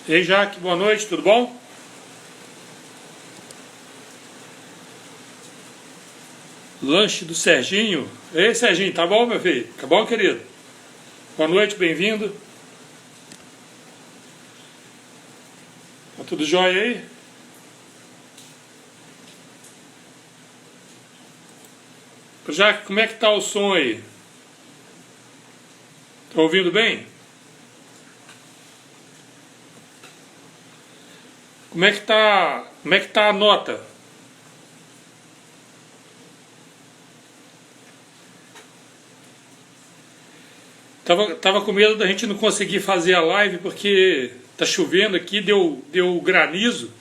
Ei, Jaque, boa noite, tudo bom? Lanche do Serginho. Ei, Serginho, tá bom, meu filho? Tá bom, querido? Boa noite, bem-vindo. Tá tudo jóia aí? Jaque, como é que tá o som aí? Tá ouvindo bem? Como é que tá a nota? Tava com medo da gente não conseguir fazer a live porque tá chovendo aqui, deu granizo.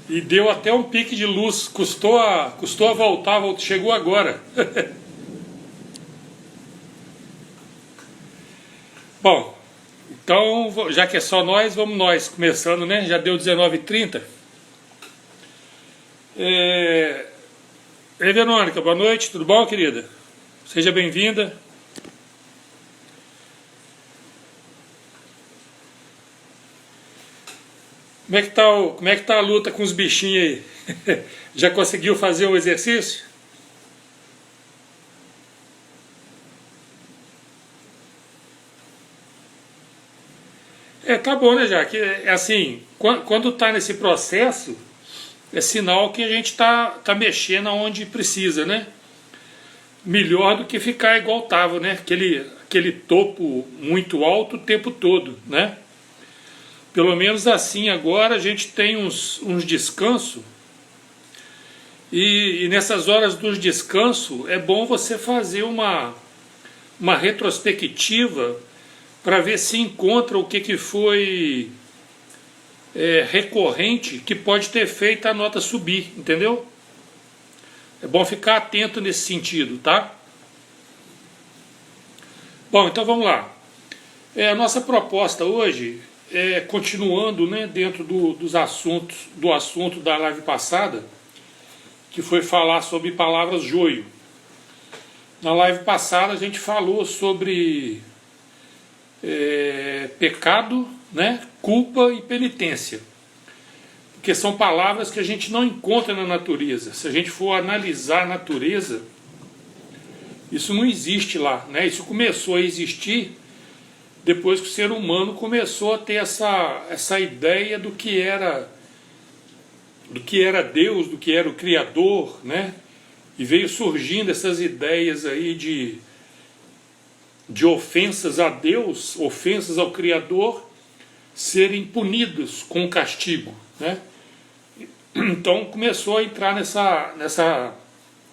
E deu até um pique de luz, custou a voltar, chegou agora. Bom, então, já que é só nós, vamos nós, começando, né? Já deu 19h30. Ei, Verônica, boa noite, tudo bom, querida? Seja bem-vinda. Como é que tá a luta com os bichinhos aí? Já conseguiu fazer o exercício? Tá bom, né, Jaque? É assim, quando tá nesse processo, é sinal que a gente tá mexendo onde precisa, né? Melhor do que ficar igual tava, né? Aquele topo muito alto o tempo todo, né? Pelo menos assim agora a gente tem uns descansos e nessas horas dos descansos é bom você fazer uma retrospectiva para ver se encontra o que foi recorrente que pode ter feito a nota subir, entendeu? É bom ficar atento nesse sentido, tá? Bom, então vamos lá. A nossa proposta hoje continuando, né, dentro do assunto da live passada, que foi falar sobre palavras joio. Na live passada a gente falou sobre pecado, né, culpa e penitência, porque são palavras que a gente não encontra na natureza. Se a gente for analisar a natureza, isso não existe lá, né? Isso começou a existir depois que o ser humano começou a ter essa ideia do que era Deus, do que era o Criador, né? E veio surgindo essas ideias aí de ofensas a Deus, ofensas ao Criador, serem punidos com castigo, né? Então começou a entrar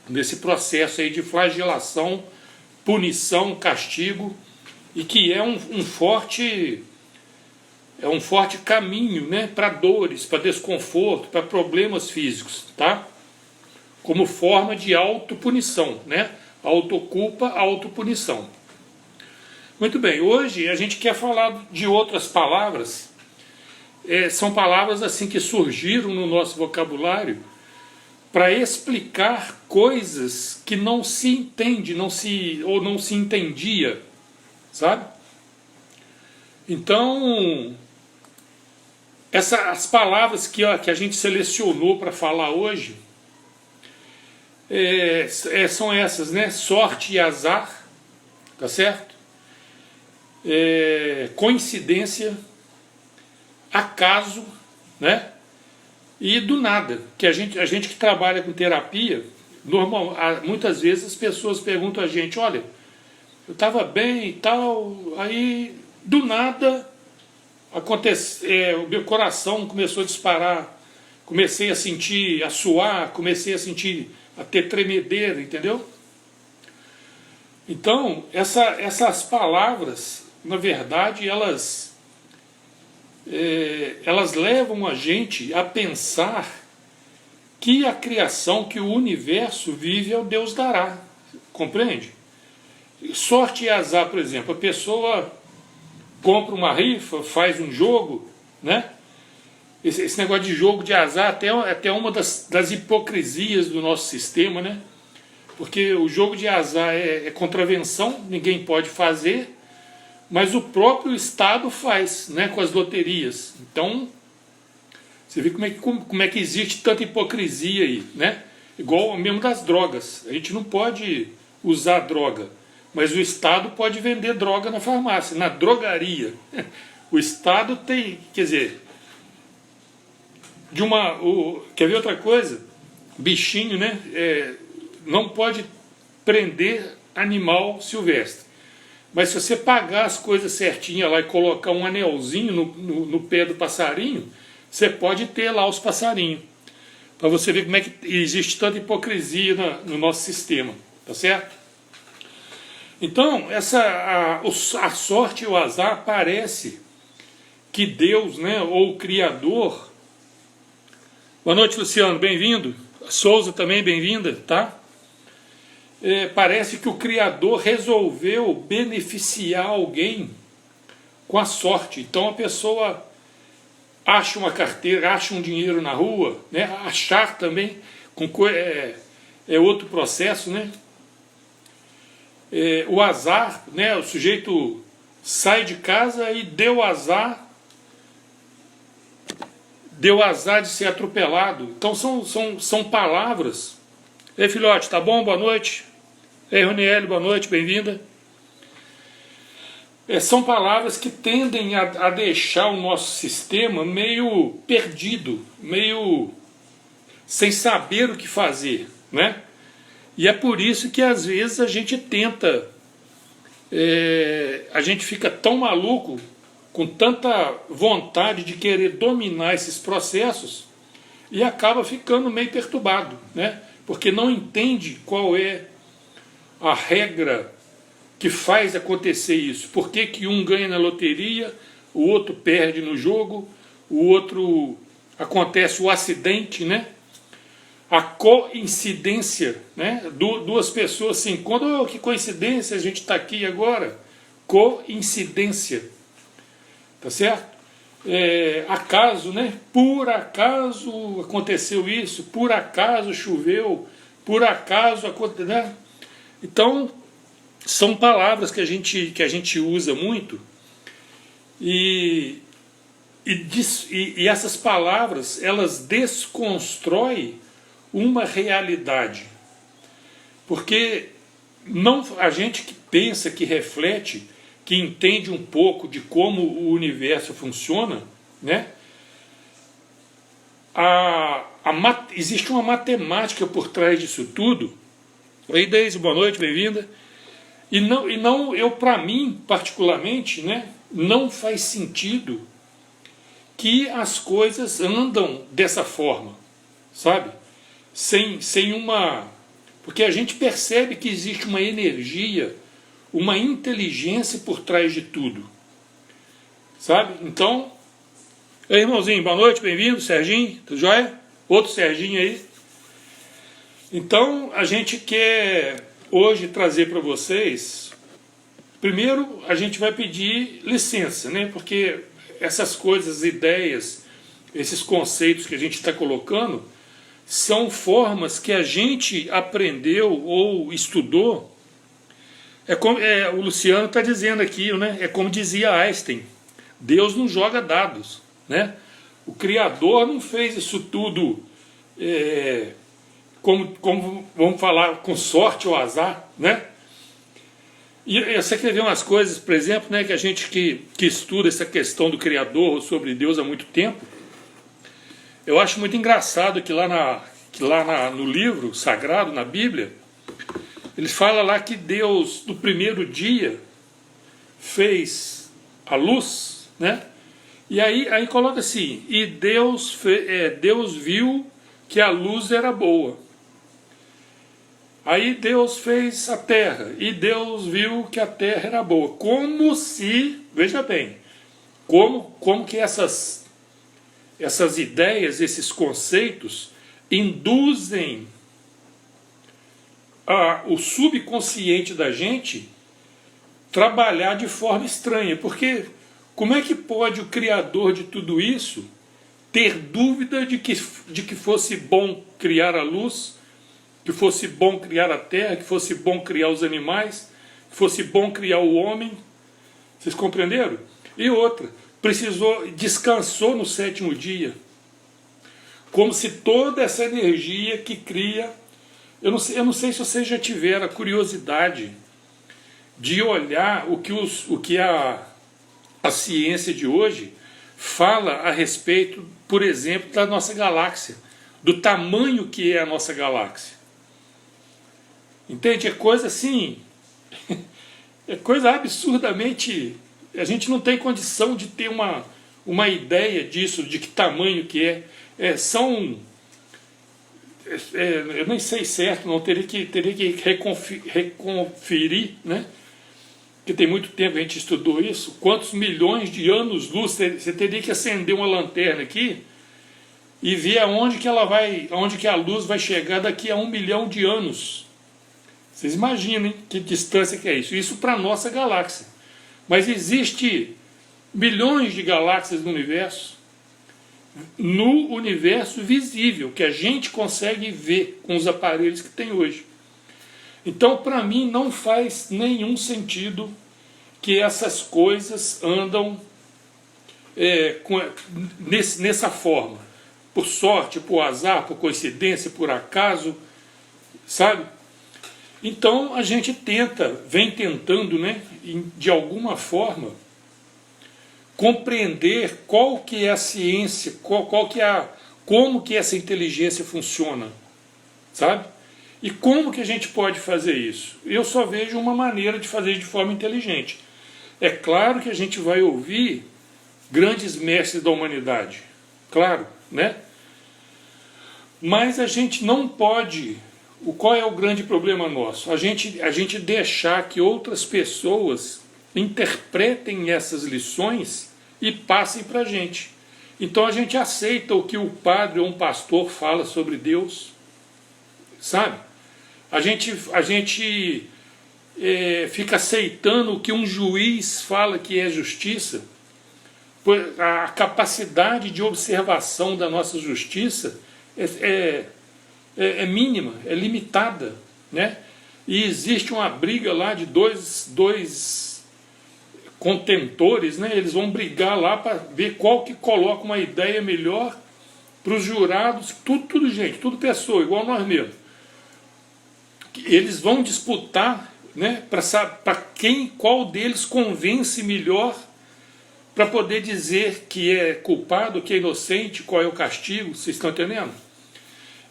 nesse processo aí de flagelação, punição, castigo, e que é um forte caminho, né, para dores, para desconforto, para problemas físicos, tá? Como forma de autopunição, né? Autoculpa, autopunição. Muito bem, hoje a gente quer falar de outras palavras. São palavras assim que surgiram no nosso vocabulário para explicar coisas que não se entende, não se entendia, sabe? Então, as palavras que a gente selecionou para falar hoje são essas, né? Sorte e azar, tá certo? Coincidência, acaso, né? E do nada, que a gente que trabalha com terapia, muitas vezes as pessoas perguntam a gente, olha, eu estava bem e tal, aí do nada o meu coração começou a disparar, comecei a sentir, a suar, comecei a sentir, a ter tremedeira, entendeu? Então, essas palavras, na verdade, elas levam a gente a pensar que a criação, que o universo vive ao Deus dará, compreende? Sorte e azar, por exemplo, a pessoa compra uma rifa, faz um jogo, né? Esse negócio de jogo de azar até uma das hipocrisias do nosso sistema, né? porque o jogo de azar é contravenção, ninguém pode fazer, mas o próprio Estado faz, né, com as loterias. Então, você vê como é que existe tanta hipocrisia aí, né? Igual mesmo das drogas. A gente não pode usar droga, mas o Estado pode vender droga na farmácia, na drogaria. O Estado tem, quer dizer, quer ver outra coisa? Bichinho, né? Não pode prender animal silvestre. Mas se você pagar as coisas certinhas lá e colocar um anelzinho no pé do passarinho, você pode ter lá os passarinhos. Para você ver como é que existe tanta hipocrisia no nosso sistema. Tá certo? Então, a sorte e o azar parece que Deus, né, ou o Criador... Boa noite, Luciano, bem-vindo. Souza também, bem-vinda, tá? Parece que o Criador resolveu beneficiar alguém com a sorte. Então a pessoa acha uma carteira, acha um dinheiro na rua, né? Achar também é outro processo, né? O azar, né? O sujeito sai de casa e deu azar de ser atropelado. Então são palavras. Ei, filhote, tá bom? Boa noite. Ei, Roniel, boa noite, bem-vinda. São palavras que tendem a deixar o nosso sistema meio perdido, meio sem saber o que fazer, né? E é por isso que às vezes a gente tenta, a gente fica tão maluco, com tanta vontade de querer dominar esses processos e acaba ficando meio perturbado, né? Porque não entende qual é a regra que faz acontecer isso. Por que que um ganha na loteria, o outro perde no jogo, o outro acontece o acidente, né? A coincidência, né? Duas pessoas se encontram, que coincidência, a gente está aqui agora. Coincidência, tá certo? Acaso, né? Por acaso aconteceu isso, por acaso choveu, por acaso aconteceu, né? Então, são palavras que a gente usa muito e essas palavras, elas desconstroem uma realidade. Porque a gente que pensa, que reflete, que entende um pouco de como o universo funciona, né? Existe uma matemática por trás disso tudo. Oi, Deise, boa noite, bem-vinda. E não, para mim, particularmente, né, não faz sentido que as coisas andam dessa forma, sabe? Sem uma... Porque a gente percebe que existe uma energia, uma inteligência por trás de tudo, sabe? Então, ei, irmãozinho, boa noite, bem-vindo, Serginho, tudo jóia? Outro Serginho aí. Então, a gente quer hoje trazer para vocês, primeiro a gente vai pedir licença, né? Porque essas coisas, ideias, esses conceitos que a gente está colocando, são formas que a gente aprendeu ou estudou. O Luciano está dizendo aqui, né? É como dizia Einstein, Deus não joga dados, né? O Criador não fez isso tudo... Como vamos falar, com sorte ou azar, né? E você quer ver umas coisas, por exemplo, né, que a gente que estuda essa questão do Criador, sobre Deus há muito tempo, eu acho muito engraçado que no livro sagrado, na Bíblia, eles falam lá que Deus, no primeiro dia, fez a luz, né? E aí coloca assim, e Deus viu que a luz era boa. Aí Deus fez a terra, e Deus viu que a terra era boa. Como se, veja bem, como que essas ideias, esses conceitos, induzem o subconsciente da gente trabalhar de forma estranha. Porque como é que pode o Criador de tudo isso ter dúvida de que fosse bom criar a luz que fosse bom criar a terra, que fosse bom criar os animais, que fosse bom criar o homem. Vocês compreenderam? E outra, descansou no sétimo dia, como se toda essa energia que cria... Eu não sei se vocês já tiveram a curiosidade de olhar o que a ciência de hoje fala a respeito, por exemplo, da nossa galáxia, do tamanho que é a nossa galáxia. Entende? É coisa assim, é coisa absurdamente... A gente não tem condição de ter uma ideia disso, de que tamanho que é. Eu nem sei certo, não teria que reconferir, né? Porque tem muito tempo que a gente estudou isso. Quantos milhões de anos-luz você teria que acender uma lanterna aqui e ver aonde que a luz vai chegar daqui a 1 milhão de anos. Vocês imaginem que distância que é isso. Isso para a nossa galáxia. Mas existe milhões de galáxias no universo visível, que a gente consegue ver com os aparelhos que tem hoje. Então, para mim, não faz nenhum sentido que essas coisas andam nessa forma. Por sorte, por azar, por coincidência, por acaso, sabe? Então a gente vem tentando, né, de alguma forma, compreender qual que é a ciência, como que essa inteligência funciona, sabe? E como que a gente pode fazer isso? Eu só vejo uma maneira de fazer de forma inteligente. É claro que a gente vai ouvir grandes mestres da humanidade, claro, né? Mas a gente não pode... Qual é o grande problema nosso? A gente deixar que outras pessoas interpretem essas lições e passem para a gente. Então a gente aceita o que o padre ou um pastor fala sobre Deus, sabe? A gente fica aceitando o que um juiz fala que é justiça. A capacidade de observação da nossa justiça é mínima, é limitada, né? E existe uma briga lá de dois contentores, né? Eles vão brigar lá para ver qual que coloca uma ideia melhor para os jurados, tudo gente, tudo pessoa, igual nós mesmos. Eles vão disputar, né, para qual deles convence melhor para poder dizer que é culpado, que é inocente, qual é o castigo, vocês estão entendendo?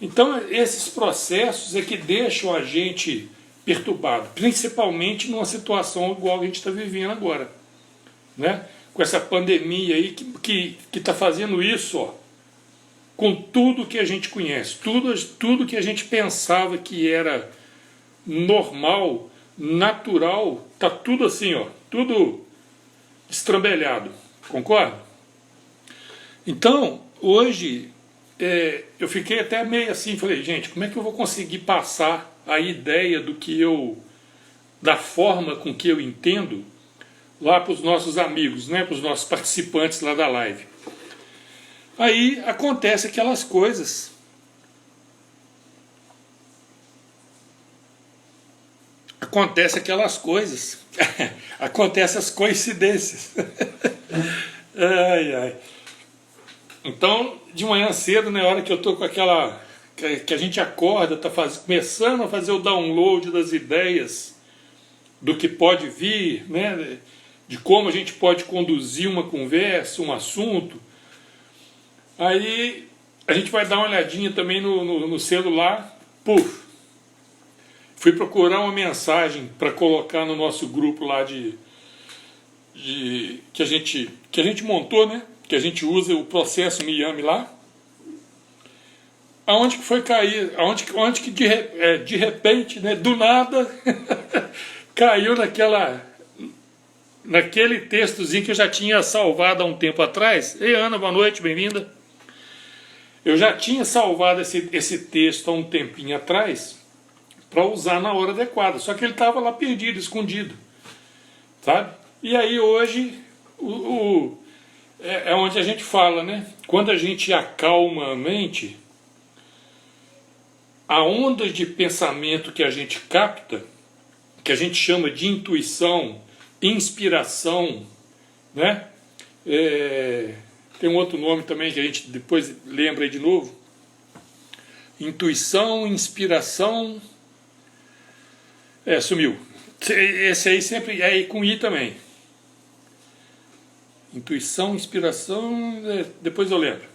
Então esses processos é que deixam a gente perturbado, principalmente numa situação igual a gente está vivendo agora, né? Com essa pandemia aí que está fazendo isso, ó, com tudo que a gente conhece, tudo que a gente pensava que era normal, natural, tá tudo assim, ó, tudo estrambelhado, concorda? Então, hoje, eu fiquei até meio assim, falei, gente, como é que eu vou conseguir passar a ideia da forma com que eu entendo lá para os nossos amigos, né, para os nossos participantes lá da live. Aí acontece aquelas coisas. Acontecem as coincidências. Ai, ai. Então, de manhã cedo, na hora que eu estou com aquela... que a gente acorda, está começando a fazer o download das ideias do que pode vir, né, de como a gente pode conduzir uma conversa, um assunto. Aí a gente vai dar uma olhadinha também no celular, puf, fui procurar uma mensagem para colocar no nosso grupo lá que a gente montou, né? Que a gente usa o processo Miami lá. Aonde que foi cair? Aonde que de repente, né? Do nada, caiu naquele textozinho que eu já tinha salvado há um tempo atrás. Ei, Ana, boa noite, bem-vinda. Eu já tinha salvado esse texto há um tempinho atrás para usar na hora adequada, só que ele estava lá perdido, escondido, sabe? E aí hoje é onde a gente fala, né? Quando a gente acalma a mente, a onda de pensamento que a gente capta, que a gente chama de intuição, inspiração, né? Tem um outro nome também que a gente depois lembra aí de novo. Intuição, inspiração... sumiu. Esse aí sempre é com I também. Intuição, inspiração... depois eu lembro.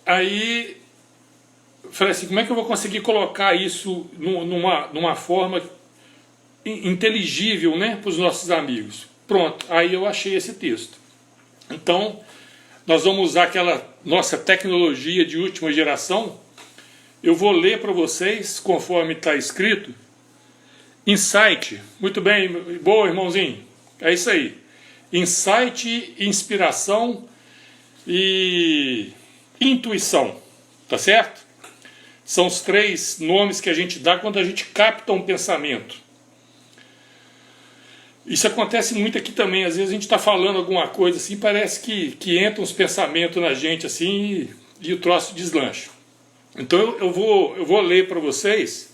Aí... falei assim, como é que eu vou conseguir colocar isso numa forma inteligível, né, para os nossos amigos? Pronto, aí eu achei esse texto. Então, nós vamos usar aquela nossa tecnologia de última geração. Eu vou ler para vocês, conforme está escrito. Insight, muito bem, boa, irmãozinho, é isso aí. Insight, inspiração e intuição, tá certo? São os 3 nomes que a gente dá quando a gente capta um pensamento. Isso acontece muito aqui também. Às vezes a gente está falando alguma coisa assim, parece que entra uns pensamentos na gente assim e o troço deslancha. Então eu vou ler para vocês,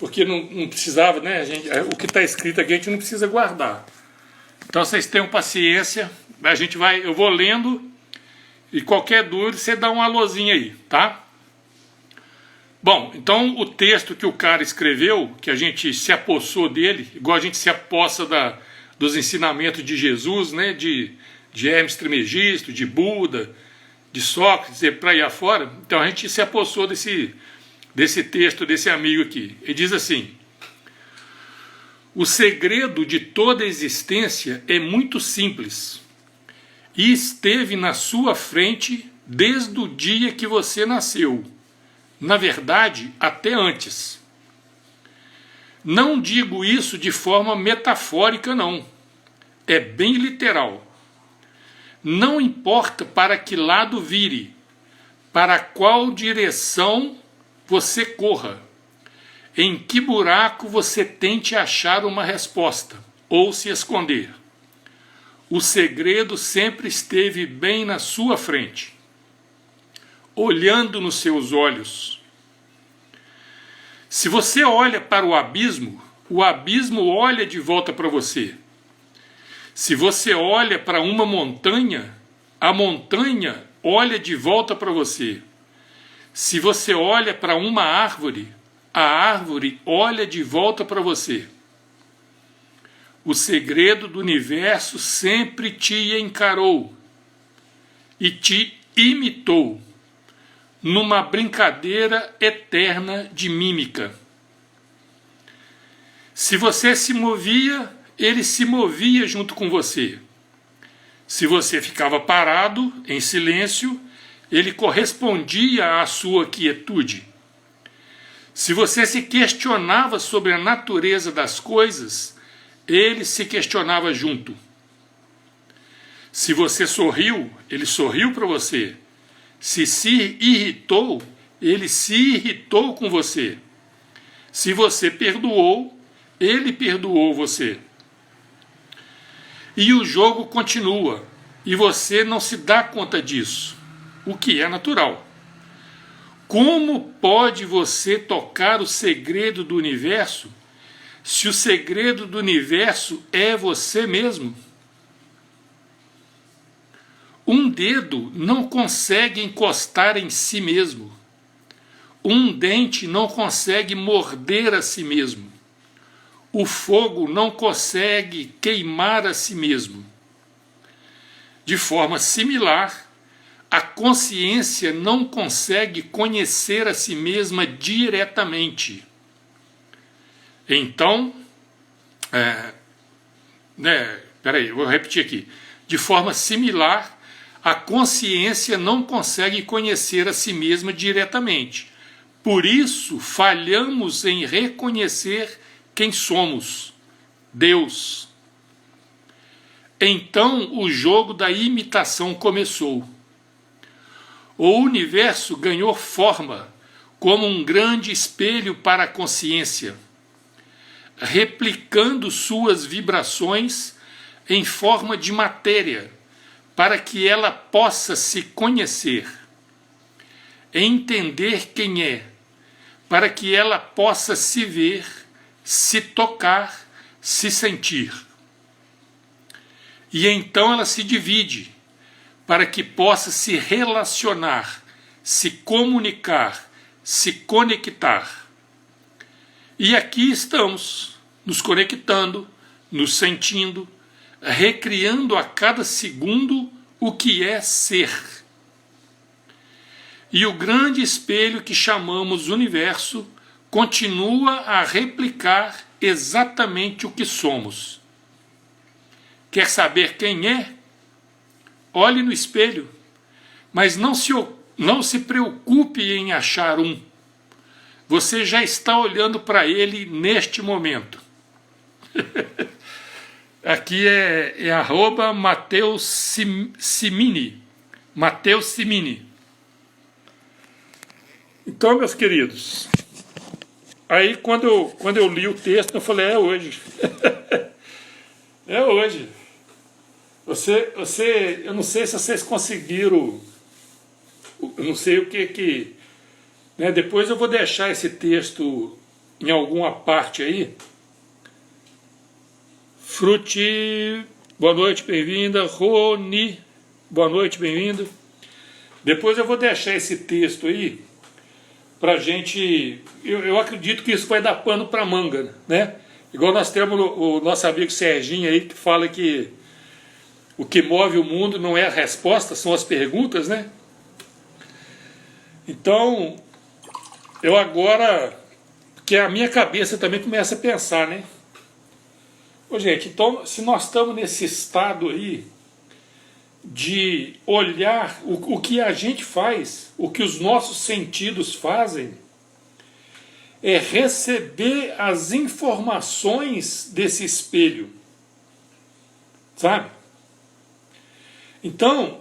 porque não precisava, né? O que está escrito aqui a gente não precisa guardar. Então vocês tenham paciência, eu vou lendo e qualquer dúvida você dá um alôzinho aí, tá? Bom, então o texto que o cara escreveu, que a gente se apossou dele, igual a gente se apossa dos ensinamentos de Jesus, né, de Hermes Trismegisto, de Buda, de Sócrates e para aí afora, então a gente se apossou desse texto desse amigo aqui. Ele diz assim: o segredo de toda a existência é muito simples e esteve na sua frente desde o dia que você nasceu. Na verdade, até antes. Não digo isso de forma metafórica, não. É bem literal. Não importa para que lado vire, para qual direção você corra, em que buraco você tente achar uma resposta ou se esconder. O segredo sempre esteve bem na sua frente, olhando nos seus olhos. Se você olha para o abismo olha de volta para você. Se você olha para uma montanha, a montanha olha de volta para você. Se você olha para uma árvore, a árvore olha de volta para você. O segredo do universo sempre te encarou e te imitou, numa brincadeira eterna de mímica. Se você se movia, ele se movia junto com você. Se você ficava parado, em silêncio, ele correspondia à sua quietude. Se você se questionava sobre a natureza das coisas, ele se questionava junto. Se você sorriu, ele sorriu para você. Se irritou, ele se irritou com você. Se você perdoou, ele perdoou você. E o jogo continua, e você não se dá conta disso, o que é natural. Como pode você tocar o segredo do universo, se o segredo do universo é você mesmo? Um dedo não consegue encostar em si mesmo. Um dente não consegue morder a si mesmo. O fogo não consegue queimar a si mesmo. De forma similar, a consciência não consegue conhecer a si mesma diretamente. Então, peraí, vou repetir aqui. De forma similar, a consciência não consegue conhecer a si mesma diretamente. Por isso, falhamos em reconhecer quem somos: Deus. Então, o jogo da imitação começou. O universo ganhou forma como um grande espelho para a consciência, replicando suas vibrações em forma de matéria, para que ela possa se conhecer. entender quem é, para que ela possa se ver, se tocar, se sentir. E então ela se divide, para que possa se relacionar, se comunicar, se conectar. E aqui estamos, nos conectando, nos sentindo, recriando a cada segundo o que é ser. E o grande espelho que chamamos universo continua a replicar exatamente o que somos. Quer saber quem é? Olhe no espelho, mas não se preocupe em achar um. Você já está olhando para ele neste momento. Aqui é @Mateus Simini. Mateus Simini. Então, meus queridos, aí quando eu li o texto, eu falei, é hoje. É hoje. Eu não sei se vocês conseguiram, eu não sei o que né, depois eu vou deixar esse texto em alguma parte aí. Fruti, boa noite, bem-vinda. Roni, boa noite, bem-vindo. Depois eu vou deixar esse texto aí pra gente, eu acredito que isso vai dar pano pra manga, né? Igual nós temos o nosso amigo Serginho aí, que fala que o que move o mundo não é a resposta, são as perguntas, né? Então, eu agora, porque a minha cabeça também começa a pensar, né? Ô, gente, então, se nós estamos nesse estado aí de olhar o que a gente faz, o que os nossos sentidos fazem, é receber as informações desse espelho, sabe? Então,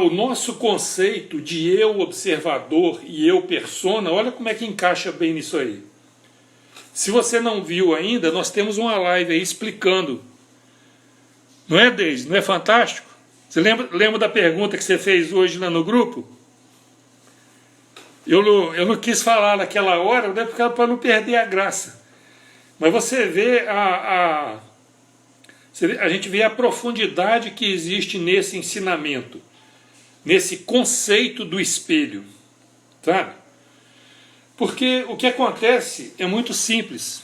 o nosso conceito de eu observador e eu persona, olha como é que encaixa bem nisso aí. Se você não viu ainda, nós temos uma live aí explicando. Não é, Deise? Não é fantástico? Você lembra da pergunta que você fez hoje lá no grupo? Eu não quis falar naquela hora, né, para não perder a graça. Mas você vê a gente vê a profundidade que existe nesse ensinamento, nesse conceito do espelho, sabe? Porque o que acontece é muito simples.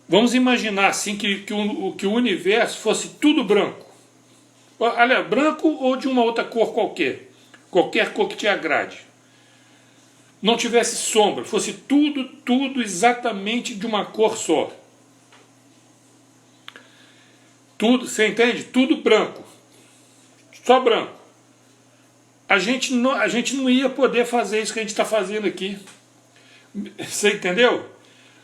Vamos imaginar assim que o universo fosse tudo branco. Olha, branco ou de uma outra cor qualquer cor que te agrade. Não tivesse sombra, fosse tudo exatamente de uma cor só. Tudo, você entende? Tudo branco. Só branco. A gente não ia poder fazer isso que a gente está fazendo aqui. Você entendeu?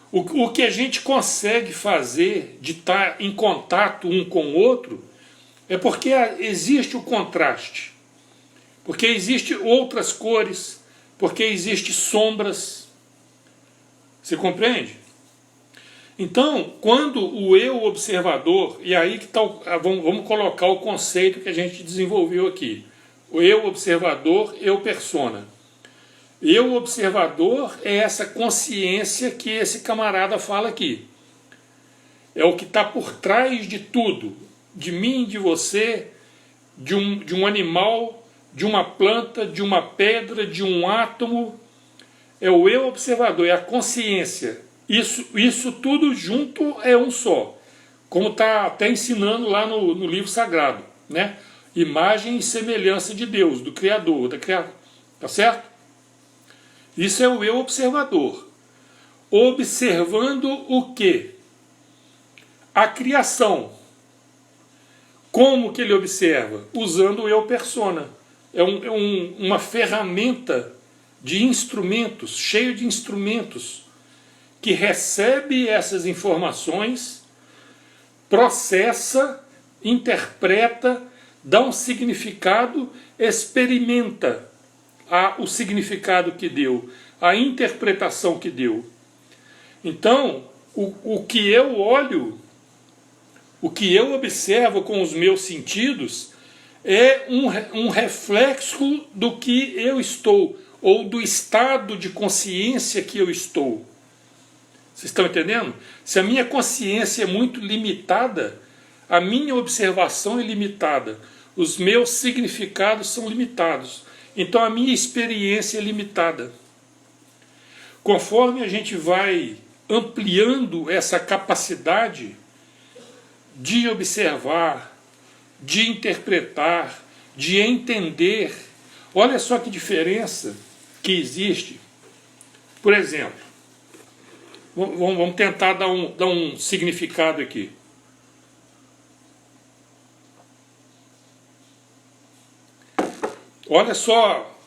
O que a gente consegue fazer de estar em contato um com o outro é porque existe o contraste. Porque existem outras cores, porque existem sombras. Você compreende? Então, quando o eu observador, e aí que tá vamos colocar o conceito que a gente desenvolveu aqui. O eu observador, eu persona. Eu observador é essa consciência que esse camarada fala aqui. É o que está por trás de tudo. De mim, de você, de um animal, de uma planta, de uma pedra, de um átomo. É o eu observador, é a consciência. Isso tudo junto é um só. Como está até ensinando lá no livro sagrado, né? Imagem e semelhança de Deus, do Criador, tá certo? Isso é o eu observador. Observando o quê? A criação. Como que ele observa? Usando o eu persona. É uma ferramenta de instrumentos, cheio de instrumentos, que recebe essas informações, processa, interpreta, dá um significado, experimenta o significado que deu, a interpretação que deu. Então, o que eu olho, o que eu observo com os meus sentidos, é um reflexo do que eu estou ou do estado de consciência que eu estou. Vocês estão entendendo? Se a minha consciência é muito limitada, a minha observação é limitada, os meus significados são limitados, então a minha experiência é limitada. Conforme a gente vai ampliando essa capacidade de observar, de interpretar, de entender, olha só que diferença que existe. Por exemplo, vamos tentar dar um significado aqui. Olha só,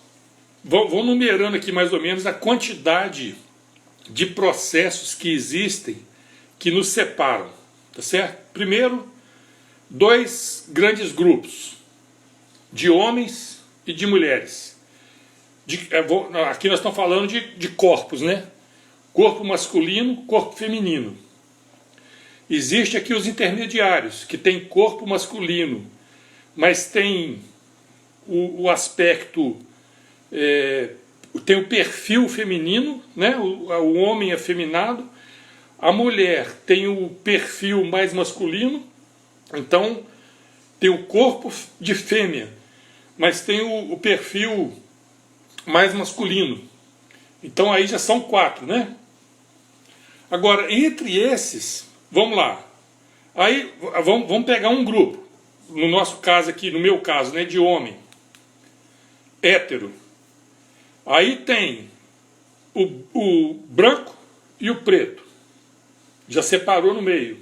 vou numerando aqui mais ou menos a quantidade de processos que existem que nos separam, tá certo? Primeiro, dois grandes grupos, de homens e de mulheres. Aqui nós estamos falando de corpos, né? Corpo masculino, corpo feminino. Existe aqui os intermediários, que tem corpo masculino, mas tem o aspecto, tem o perfil feminino, né? O homem afeminado, a mulher tem o perfil mais masculino, então tem o corpo de fêmea, mas tem o perfil mais masculino. Então aí já são 4, né? Agora, entre esses, vamos lá. Aí vamos pegar um grupo. No nosso caso aqui, no meu caso, né, de homem. Hétero. Aí tem o branco e o preto. Já separou no meio.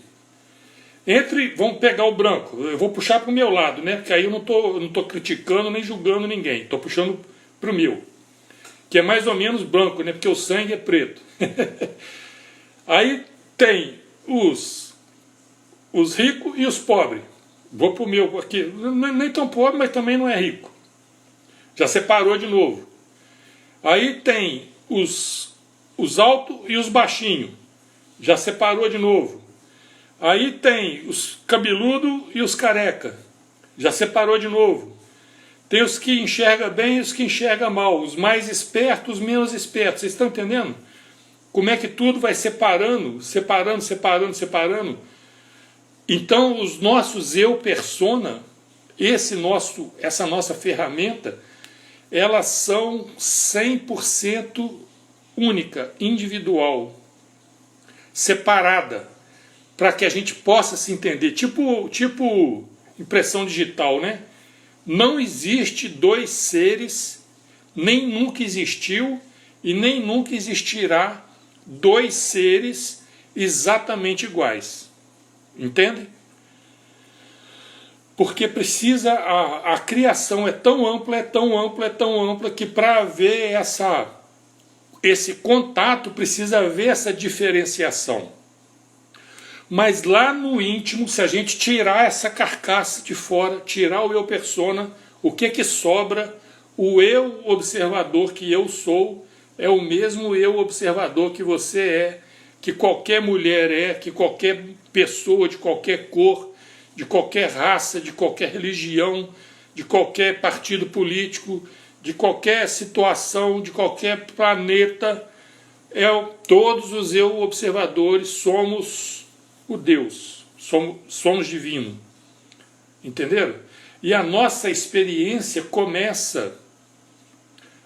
Vamos pegar o branco. Eu vou puxar para o meu lado, né? Porque aí eu não tô criticando nem julgando ninguém. Estou puxando para o meu. Que é mais ou menos branco, né? Porque o sangue é preto. Aí tem os ricos e os pobres. Vou para o meu aqui. Nem tão pobre, mas também não é rico. Já separou de novo. Aí tem os altos e os baixinhos. Já separou de novo. Aí tem os cabeludos e os careca. Já separou de novo. Tem os que enxergam bem e os que enxergam mal. Os mais espertos, os menos espertos. Vocês estão entendendo? Como é que tudo vai separando. Então os nossos eu persona, essa nossa ferramenta, elas são 100% única, individual, separada, para que a gente possa se entender. Tipo impressão digital, né? Não existe dois seres, nem nunca existiu e nem nunca existirá dois seres exatamente iguais. Entende? Porque precisa, a criação é tão ampla, que para haver esse contato precisa haver essa diferenciação. Mas lá no íntimo, se a gente tirar essa carcaça de fora, tirar o eu persona, o que sobra? O eu observador que eu sou é o mesmo eu observador que você é, que qualquer mulher é, que qualquer pessoa de qualquer cor, de qualquer raça, de qualquer religião, de qualquer partido político, de qualquer situação, de qualquer planeta, todos os eu observadores somos o Deus, somos divino. Entenderam? E a nossa experiência começa,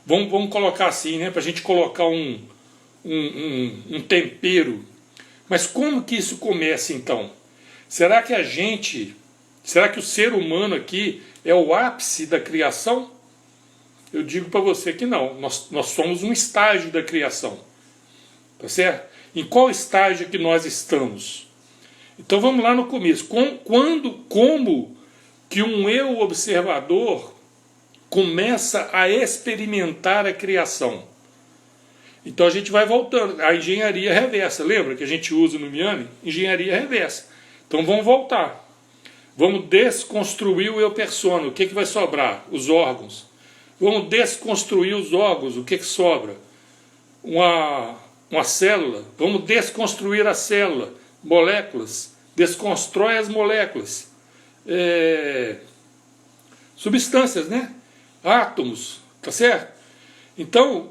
vamos colocar assim, né, para a gente colocar um tempero. Mas como que isso começa então? Será que o ser humano aqui é o ápice da criação? Eu digo para você que não, nós somos um estágio da criação. Tá certo? Em qual estágio que nós estamos? Então vamos lá no começo. Como que um eu observador começa a experimentar a criação? Então a gente vai voltando. A engenharia reversa, lembra que a gente usa no Miane? Engenharia reversa. Então vamos voltar. Vamos desconstruir o eu persona. O que vai sobrar? Os órgãos. Vamos desconstruir os órgãos. O que sobra? Uma célula. Vamos desconstruir a célula. Moléculas. Desconstrói as moléculas. Substâncias, né? Átomos. Tá certo? Então,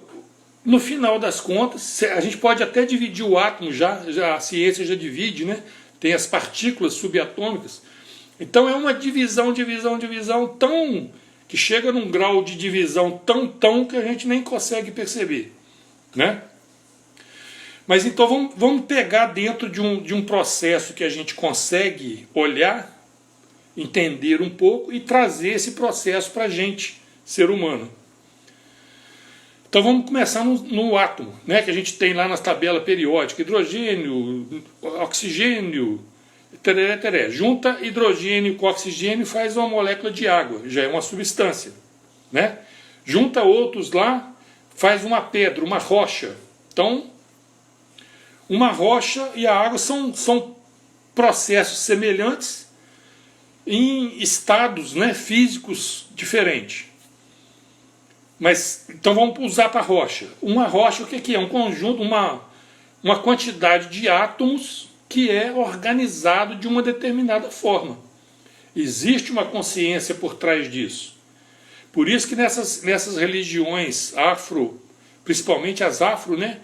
no final das contas, a gente pode até dividir o átomo, já a ciência já divide, né? Tem as partículas subatômicas. Então é uma divisão tão... que chega num grau de divisão tão que a gente nem consegue perceber, né? Mas então vamos pegar dentro de um processo que a gente consegue olhar, entender um pouco e trazer esse processo para a gente, ser humano. Então vamos começar no átomo, né, que a gente tem lá na tabela periódica: hidrogênio, oxigênio, tereré, tereré. Junta hidrogênio com oxigênio e faz uma molécula de água, já é uma substância, né? Junta outros lá, faz uma pedra, uma rocha. Então, uma rocha e a água são processos semelhantes em estados, né, físicos diferentes. Mas, então vamos usar para a rocha. Uma rocha, o que é? Um conjunto, uma quantidade de átomos que é organizado de uma determinada forma. Existe uma consciência por trás disso. Por isso que nessas religiões afro, principalmente as afro, né,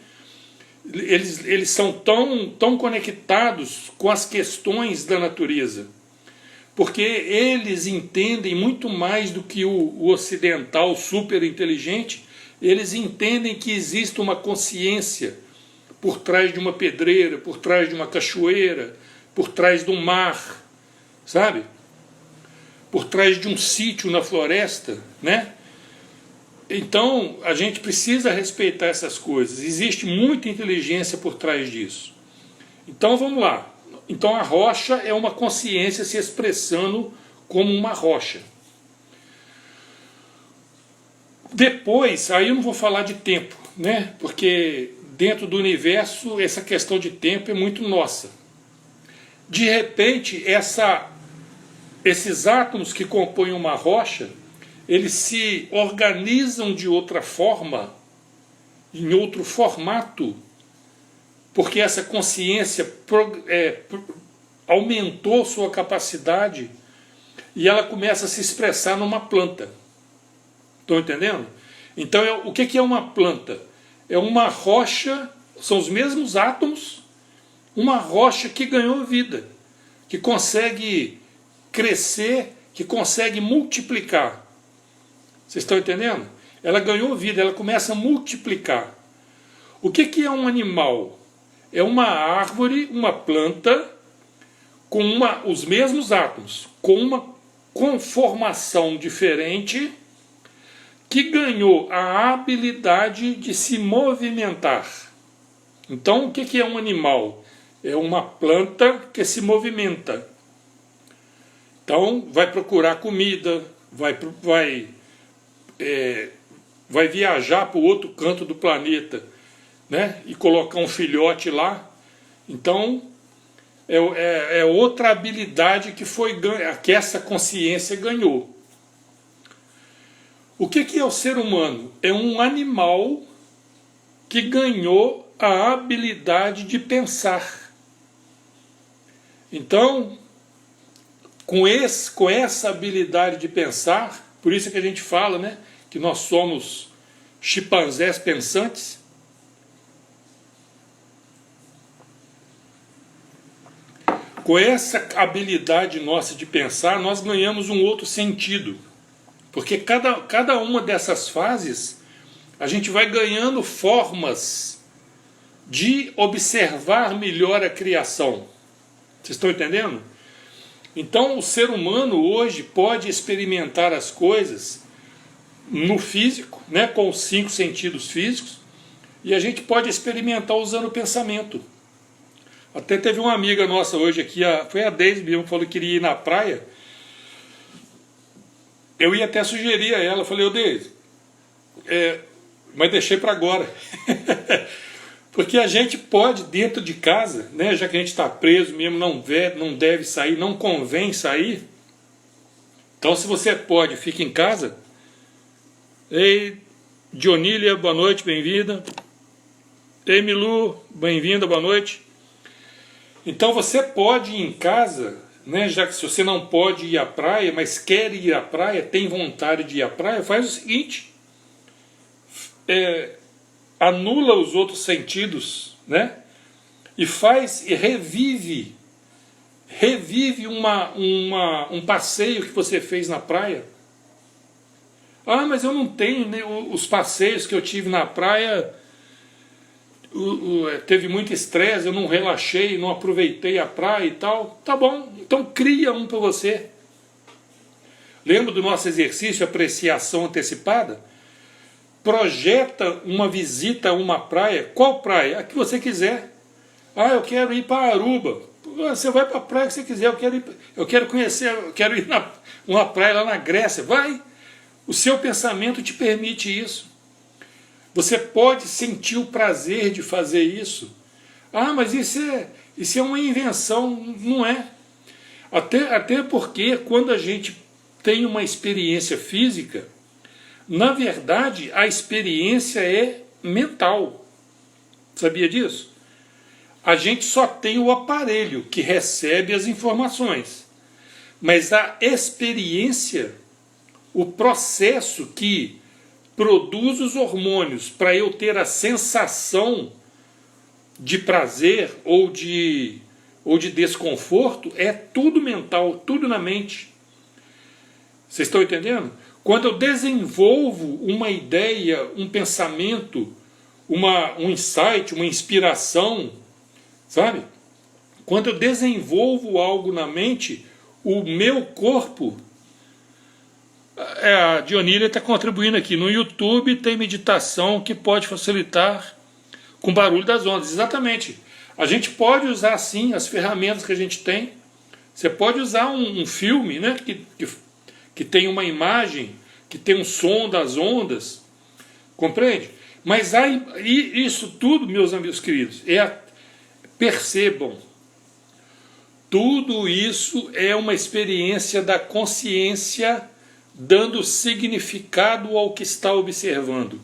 eles são tão conectados com as questões da natureza. Porque eles entendem muito mais do que o ocidental super inteligente. Eles entendem que existe uma consciência por trás de uma pedreira, por trás de uma cachoeira, por trás do mar, sabe? Por trás de um sítio na floresta, né? Então a gente precisa respeitar essas coisas. Existe muita inteligência por trás disso. Então vamos lá. Então a rocha é uma consciência se expressando como uma rocha. Depois, aí eu não vou falar de tempo, né? Porque dentro do universo essa questão de tempo é muito nossa. De repente, esses átomos que compõem uma rocha, eles se organizam de outra forma, em outro formato, porque essa consciência aumentou sua capacidade e ela começa a se expressar numa planta. Estão entendendo? Então, o que é uma planta? É uma rocha, são os mesmos átomos, uma rocha que ganhou vida, que consegue crescer, que consegue multiplicar. Vocês estão entendendo? Ela ganhou vida, ela começa a multiplicar. O que é um animal? É uma árvore, uma planta, com os mesmos átomos, com uma conformação diferente, que ganhou a habilidade de se movimentar. Então, o que é um animal? É uma planta que se movimenta. Então, vai procurar comida, vai viajar para o outro canto do planeta, né, e colocar um filhote lá. Então é outra habilidade que essa consciência ganhou. O que é o ser humano? É um animal que ganhou a habilidade de pensar. Então, com essa habilidade de pensar, por isso que a gente fala, né, que nós somos chimpanzés pensantes. Com essa habilidade nossa de pensar, nós ganhamos um outro sentido. Porque cada uma dessas fases, a gente vai ganhando formas de observar melhor a criação. Vocês estão entendendo? Então o ser humano hoje pode experimentar as coisas no físico, né, com os 5 sentidos físicos, e a gente pode experimentar usando o pensamento. Até teve uma amiga nossa hoje aqui, foi a Deise mesmo, que falou que queria ir na praia. Eu ia até sugerir a ela, falei, ô Deise, mas deixei para agora. Porque a gente pode, dentro de casa, né, já que a gente está preso mesmo, não deve sair, não convém sair. Então, se você pode, fica em casa. Ei, Dionília, boa noite, bem-vinda. Ei, Milu, bem-vinda, boa noite. Então, você pode ir em casa, né, já que se você não pode ir à praia, mas quer ir à praia, tem vontade de ir à praia, faz o seguinte: anula os outros sentidos, né? E revive um passeio que você fez na praia. Ah, mas eu não tenho, né, os passeios que eu tive na praia, teve muito estresse, eu não relaxei, não aproveitei a praia e tal. Tá bom, então cria um para você. Lembra do nosso exercício apreciação antecipada? Projeta uma visita a uma praia. Qual praia? A que você quiser. Ah, eu quero ir para Aruba. Você vai para a praia que você quiser. Eu quero conhecer, eu quero ir uma praia lá na Grécia. Vai. O seu pensamento te permite isso. Você pode sentir o prazer de fazer isso. Ah, mas isso é uma invenção. Não é. Até porque quando a gente tem uma experiência física, na verdade a experiência é mental. Sabia disso? A gente só tem o aparelho que recebe as informações. Mas a experiência, o processo que produz os hormônios para eu ter a sensação de prazer ou de desconforto, é tudo mental, tudo na mente. Vocês estão entendendo? Quando eu desenvolvo uma ideia, um pensamento, um insight, uma inspiração, sabe? Quando eu desenvolvo algo na mente, o meu corpo... A Dionília está contribuindo aqui. No YouTube tem meditação que pode facilitar com barulho das ondas. Exatamente. A gente pode usar sim as ferramentas que a gente tem. Você pode usar um filme, né, que tem uma imagem, que tem um som das ondas. Compreende? Mas isso tudo, meus amigos queridos, percebam, tudo isso é uma experiência da consciência dando significado ao que está observando.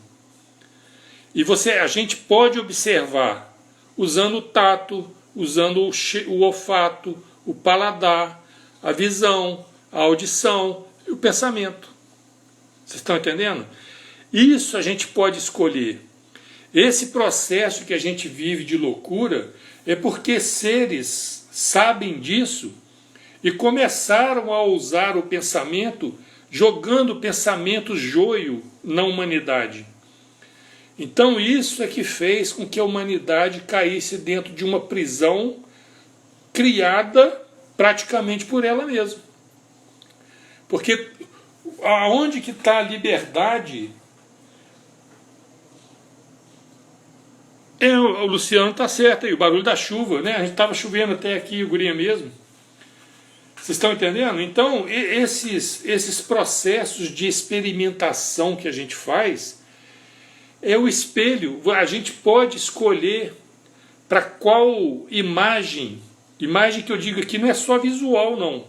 E a gente pode observar usando o tato, usando o olfato, o paladar, a visão, a audição e o pensamento. Vocês estão entendendo? Isso a gente pode escolher. Esse processo que a gente vive de loucura é porque seres sabem disso e começaram a usar o pensamento, jogando pensamentos joio na humanidade. Então isso é que fez com que a humanidade caísse dentro de uma prisão criada praticamente por ela mesma. Porque aonde que está a liberdade? O Luciano está certo aí, o barulho da chuva, né? A gente estava chovendo até aqui, o guria mesmo. Vocês estão entendendo? Então, esses processos de experimentação que a gente faz é o espelho. A gente pode escolher para qual imagem que eu digo aqui não é só visual, não.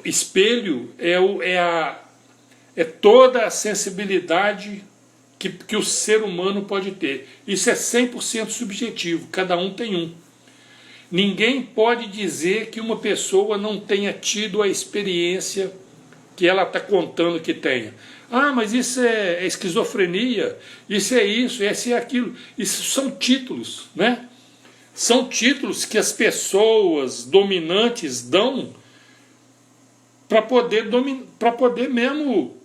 Espelho é toda a sensibilidade que o ser humano pode ter. Isso é 100% subjetivo, cada um tem um. Ninguém pode dizer que uma pessoa não tenha tido a experiência que ela está contando que tenha. Ah, mas isso é esquizofrenia, isso é aquilo. Isso são títulos, né? São títulos que as pessoas dominantes dão para poder mesmo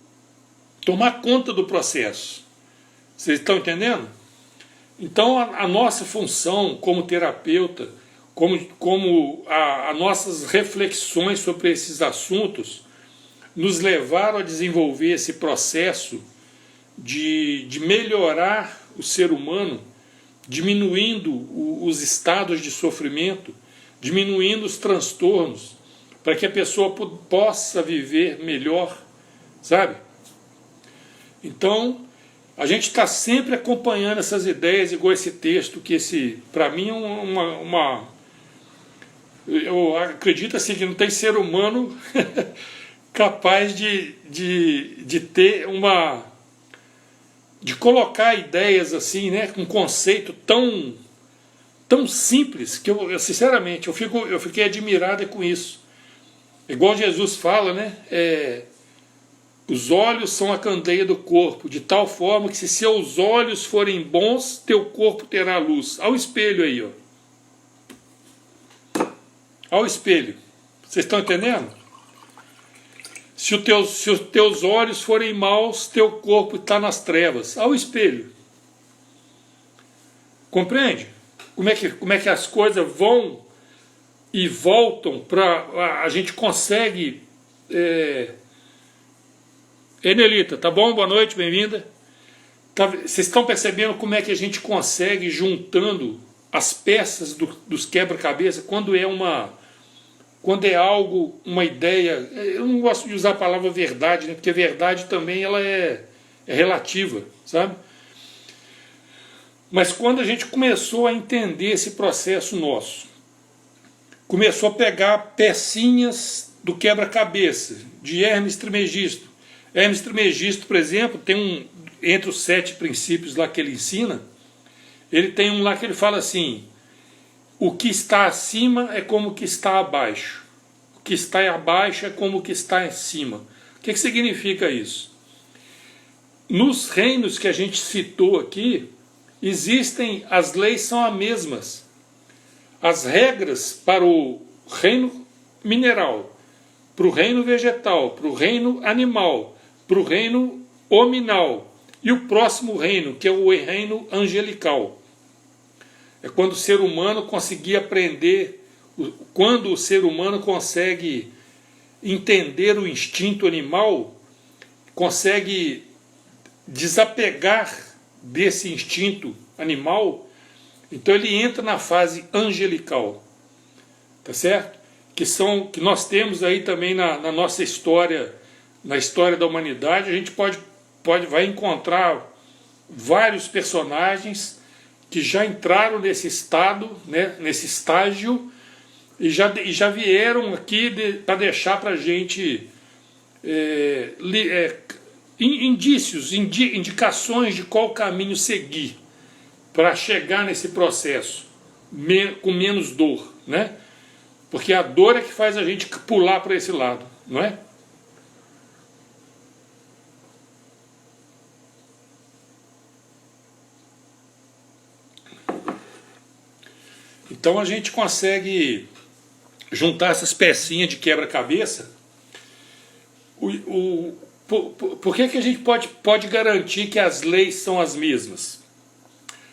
tomar conta do processo. Vocês estão entendendo? Então a nossa função como terapeuta, como as nossas reflexões sobre esses assuntos, nos levaram a desenvolver esse processo de melhorar o ser humano, diminuindo os estados de sofrimento, diminuindo os transtornos, para que a pessoa possa viver melhor, sabe? Então, a gente está sempre acompanhando essas ideias, igual esse texto, que para mim é eu acredito assim, que não tem ser humano capaz de ter de colocar ideias assim, né, com um conceito tão simples, que eu sinceramente, eu fiquei admirado com isso. Igual Jesus fala, né, Os olhos são a candeia do corpo, de tal forma que se seus olhos forem bons, teu corpo terá luz. Ao espelho aí, ó. Ao espelho. Vocês estão entendendo? Se os teus olhos forem maus, teu corpo está nas trevas. Ao espelho. Compreende? Como é que as coisas vão e voltam para... A gente consegue... Enelita, tá bom? Boa noite, bem-vinda. Vocês estão percebendo como é que a gente consegue, juntando as peças dos quebra-cabeça, quando é algo, uma ideia... Eu não gosto de usar a palavra verdade, né? Porque verdade também ela é relativa, sabe? Mas quando a gente começou a entender esse processo nosso, começou a pegar pecinhas do quebra-cabeça, de Hermes Trismegisto. Hermes Trismegisto, por exemplo, tem entre os 7 princípios lá que ele ensina, ele tem um lá que ele fala assim: o que está acima é como o que está abaixo. O que está abaixo é como o que está acima. O que significa isso? Nos reinos que a gente citou aqui, existem, as leis são as mesmas. As regras para o reino mineral, para o reino vegetal, para o reino animal, para o reino hominal e o próximo reino, que é o reino angelical. É quando o ser humano conseguir aprender, quando o ser humano consegue entender o instinto animal, consegue desapegar desse instinto animal, então ele entra na fase angelical, tá certo? Que nós temos aí também na nossa história, na história da humanidade. A gente vai encontrar vários personagens que já entraram nesse estado, né, nesse estágio, e já vieram aqui para deixar para a gente indícios, indicações de qual caminho seguir para chegar nesse processo com menos dor, né? Porque a dor é que faz a gente pular para esse lado, não é? Então a gente consegue juntar essas pecinhas de quebra-cabeça. Por que a gente pode garantir que as leis são as mesmas?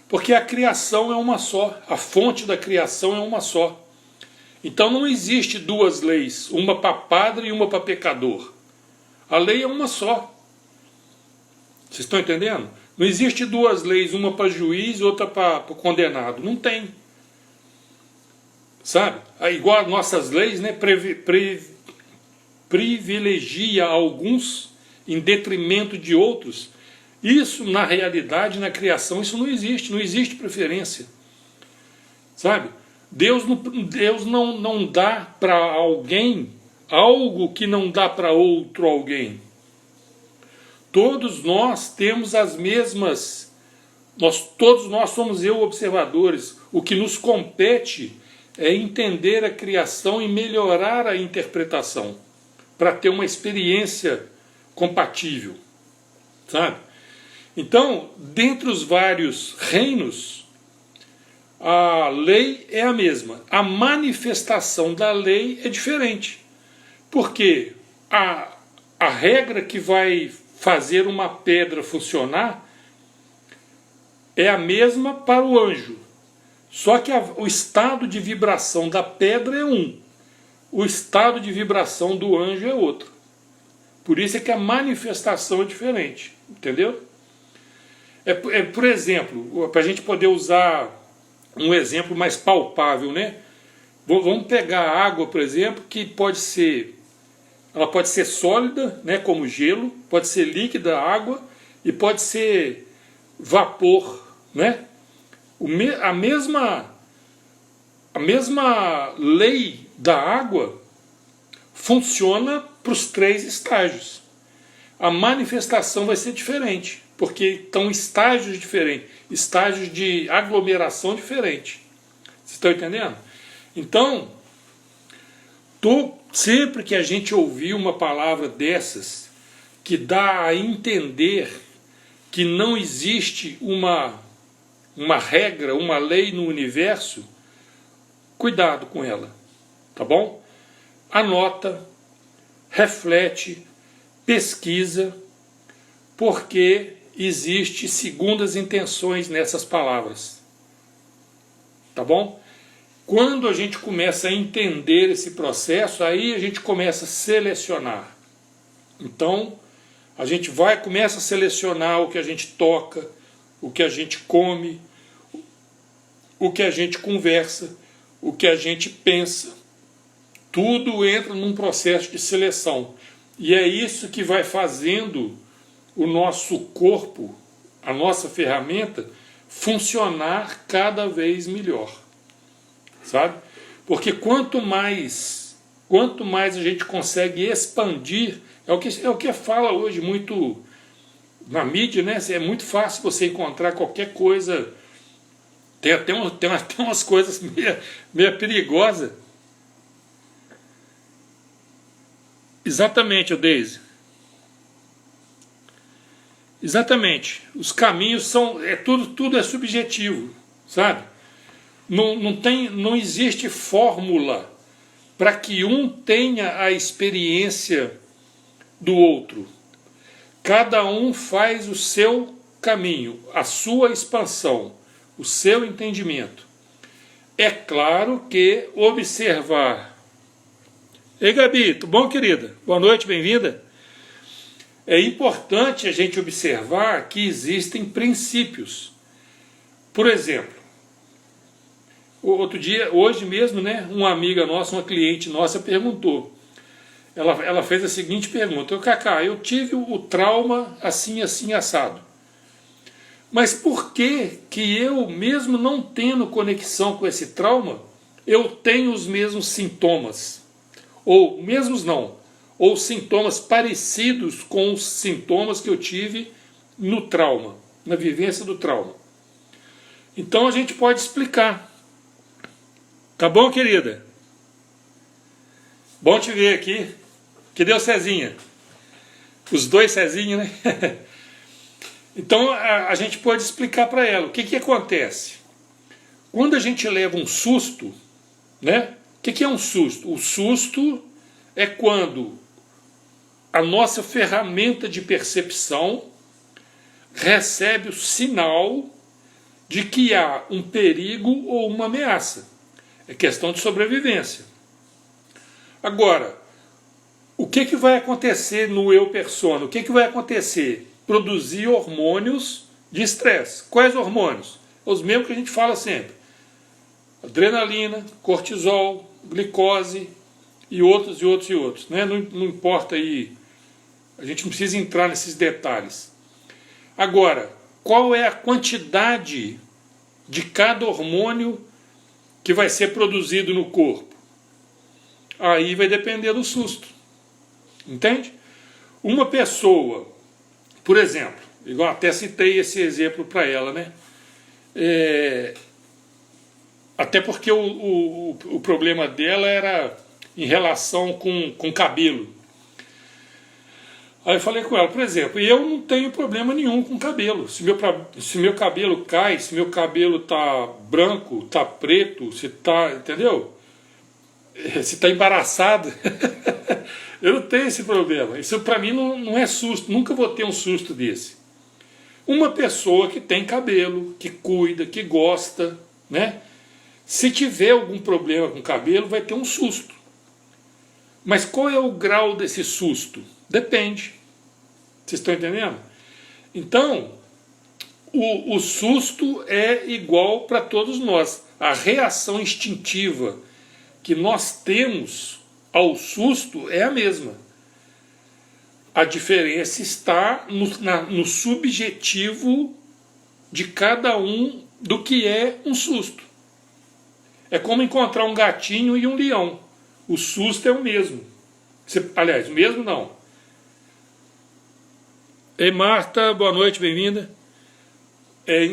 Porque a criação é uma só, a fonte da criação é uma só. Então não existe duas leis, uma para padre e uma para pecador. A lei é uma só. Vocês estão entendendo? Não existe duas leis, uma para juiz e outra para condenado. Não tem. Sabe? Igual as nossas leis, né, privilegia alguns em detrimento de outros. Isso, na realidade, na criação, isso não existe preferência. Sabe? Deus não dá para alguém algo que não dá para outro alguém. Todos nós temos as mesmas, todos nós somos observadores. O que nos compete é entender a criação e melhorar a interpretação, para ter uma experiência compatível, sabe? Então, dentre os vários reinos, a lei é a mesma. A manifestação da lei é diferente. Porque a regra que vai fazer uma pedra funcionar é a mesma para o anjo. Só que o estado de vibração da pedra é um. O estado de vibração do anjo é outro. Por isso é que a manifestação é diferente. Entendeu? Por exemplo, para a gente poder usar um exemplo mais palpável, né? Vamos pegar a água, por exemplo, que ela pode ser sólida, né, como gelo, pode ser líquida, água, e pode ser vapor, né? A mesma lei da água funciona para os 3 estágios. A manifestação vai ser diferente, porque estão estágios diferentes, estágios de aglomeração diferentes. Vocês estão entendendo? Então, sempre que a gente ouvir uma palavra dessas, que dá a entender que não existe uma regra, uma lei no universo, cuidado com ela, tá bom? Anota, reflete, pesquisa, porque existe segundas intenções nessas palavras, tá bom? Quando a gente começa a entender esse processo, aí a gente começa a selecionar. Então, a gente começa a selecionar o que a gente toca, o que a gente come, o que a gente conversa, o que a gente pensa. Tudo entra num processo de seleção. E é isso que vai fazendo o nosso corpo, a nossa ferramenta, funcionar cada vez melhor. Sabe? Porque quanto mais a gente consegue expandir, é o que fala hoje muito na mídia, né? É muito fácil você encontrar qualquer coisa. Tem até umas coisas meio perigosas. Exatamente, Deise. Exatamente. Os caminhos são. Tudo é subjetivo, sabe? Não existe fórmula para que um tenha a experiência do outro. Cada um faz o seu caminho, a sua expansão, o seu entendimento. É claro que observar. Ei, Gabi, tudo bom, querida? Boa noite, bem-vinda. É importante a gente observar que existem princípios. Por exemplo, outro dia, hoje mesmo, né, uma amiga nossa, uma cliente nossa perguntou. Ela fez a seguinte pergunta: Cacá, eu tive o trauma assim, assim, assado. Mas por que eu, mesmo não tendo conexão com esse trauma, eu tenho os mesmos sintomas? Ou, mesmos não, ou sintomas parecidos com os sintomas que eu tive no trauma, na vivência do trauma. Então a gente pode explicar. Tá bom, querida? Bom te ver aqui. Que deu Cezinha? Os dois Cezinha, né? Então a gente pode explicar para ela o que acontece. Quando a gente leva um susto, né? O que é um susto? O susto é quando a nossa ferramenta de percepção recebe o sinal de que há um perigo ou uma ameaça. É questão de sobrevivência. Agora, o que vai acontecer no eu persona? O que vai acontecer? Produzir hormônios de estresse. Quais hormônios? Os mesmos que a gente fala sempre. Adrenalina, cortisol, glicose e outros. Né? Não importa aí, a gente não precisa entrar nesses detalhes. Agora, qual é a quantidade de cada hormônio que vai ser produzido no corpo? Aí vai depender do susto. Entende? Uma pessoa, por exemplo, igual até citei esse exemplo para ela, né? Até porque o problema dela era em relação com cabelo. Aí eu falei com ela, por exemplo, eu não tenho problema nenhum com cabelo. Se meu cabelo cai, se meu cabelo tá branco, tá preto, se tá, entendeu? Se tá embaraçado, eu não tenho esse problema. Isso para mim não é susto, nunca vou ter um susto desse. Uma pessoa que tem cabelo, que cuida, que gosta, né? Se tiver algum problema com cabelo, vai ter um susto. Mas qual é o grau desse susto? Depende. Vocês estão entendendo? Então, o susto é igual para todos nós. A reação instintiva que nós temos ao susto é a mesma. A diferença está no subjetivo de cada um do que é um susto. É como encontrar um gatinho e um leão. O susto é o mesmo. Aliás, o mesmo não. Ei, Marta, boa noite, bem-vinda.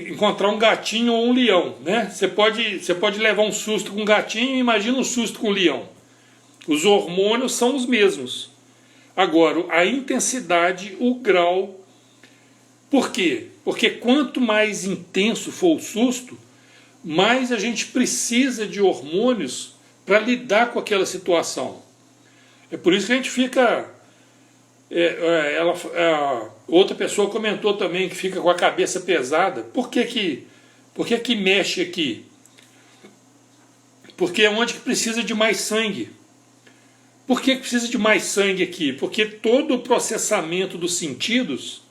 Encontrar um gatinho ou um leão, né? Você pode levar um susto com um gatinho e imagina um susto com um leão. Os hormônios são os mesmos. Agora, a intensidade, o grau. Por quê? Porque quanto mais intenso for o susto, mais a gente precisa de hormônios para lidar com aquela situação. É por isso que a gente fica... outra pessoa comentou também que fica com a cabeça pesada. Por que mexe aqui? Porque é onde que precisa de mais sangue. Por que precisa de mais sangue aqui? Porque todo o processamento dos sentidos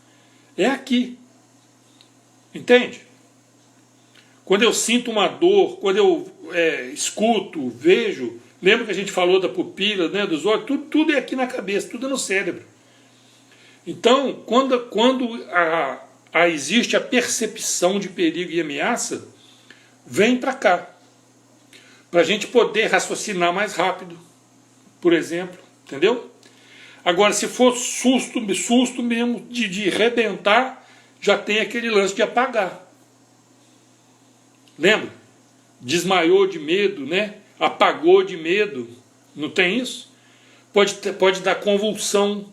é aqui. Entende? Quando eu sinto uma dor, quando eu escuto, vejo, lembra que a gente falou da pupila, né, dos olhos, tudo é aqui na cabeça, tudo é no cérebro. Então, quando existe a percepção de perigo e ameaça, vem para cá. Para a gente poder raciocinar mais rápido, por exemplo, entendeu? Agora, se for susto mesmo de rebentar, já tem aquele lance de apagar. Lembra? Desmaiou de medo, né? Apagou de medo. Não tem isso? Pode dar convulsão.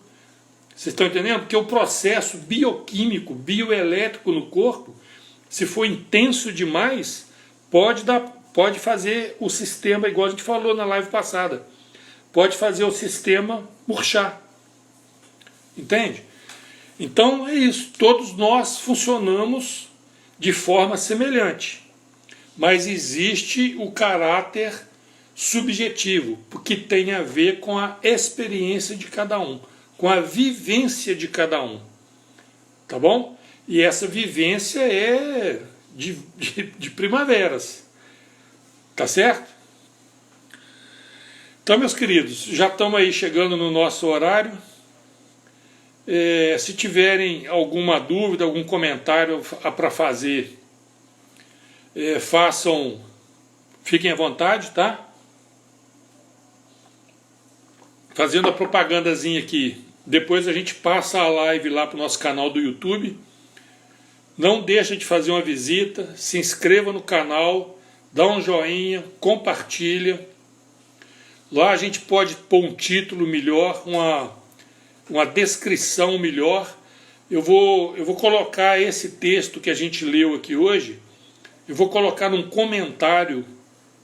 Vocês estão entendendo? Porque o processo bioquímico, bioelétrico no corpo, se for intenso demais, pode fazer o sistema, igual a gente falou na live passada, pode fazer o sistema murchar. Entende? Então é isso. Todos nós funcionamos de forma semelhante. Mas existe o caráter subjetivo, porque tem a ver com a experiência de cada um, com a vivência de cada um. Tá bom? E essa vivência é de primaveras. Tá certo? Então, meus queridos, já estamos aí chegando no nosso horário. Se tiverem alguma dúvida, algum comentário para fazer, fiquem à vontade, tá? Fazendo a propagandazinha aqui. Depois a gente passa a live lá para o nosso canal do YouTube. Não deixa de fazer uma visita, se inscreva no canal, dá um joinha, compartilha. Lá a gente pode pôr um título melhor, uma descrição melhor. Eu vou colocar esse texto que a gente leu aqui hoje, eu vou colocar num comentário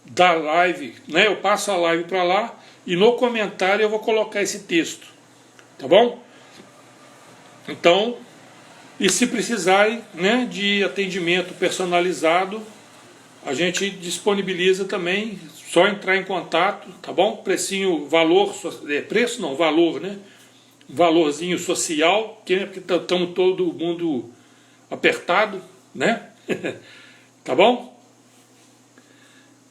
da live, né? Eu passo a live para lá e no comentário eu vou colocar esse texto, tá bom? Então, e se precisarem, né, de atendimento personalizado, a gente disponibiliza também, só entrar em contato, tá bom? Precinho, valor, preço não, valor, né? Valorzinho social, porque estamos todo mundo apertado, né? Tá bom?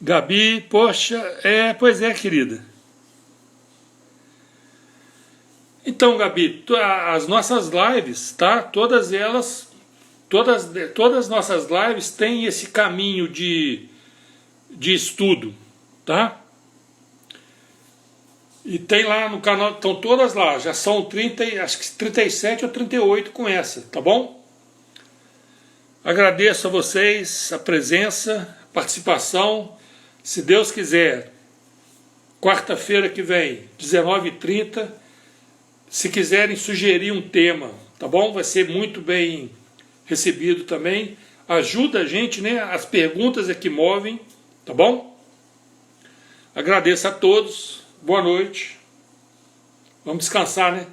Gabi, poxa, pois é, querida. Então, Gabi, as nossas lives, tá? Todas as nossas lives têm esse caminho de estudo, tá? E tem lá no canal, estão todas lá, já são 30, acho que 37 ou 38 com essa, tá bom? Agradeço a vocês a presença, a participação. Se Deus quiser, quarta-feira que vem, 19h30, se quiserem sugerir um tema, tá bom? Vai ser muito bem recebido também. Ajuda a gente, né? As perguntas é que movem, tá bom? Agradeço a todos. Boa noite. Vamos descansar, né?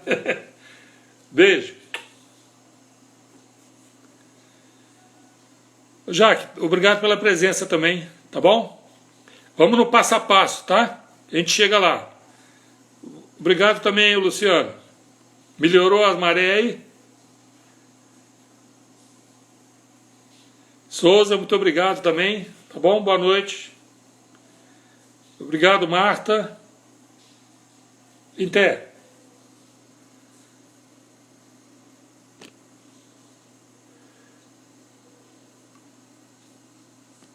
Beijo. Jaque, obrigado pela presença também, tá bom? Vamos no passo a passo, tá? A gente chega lá. Obrigado também, Luciano. Melhorou as marés aí? Souza, muito obrigado também, tá bom? Boa noite. Obrigado, Marta. Até.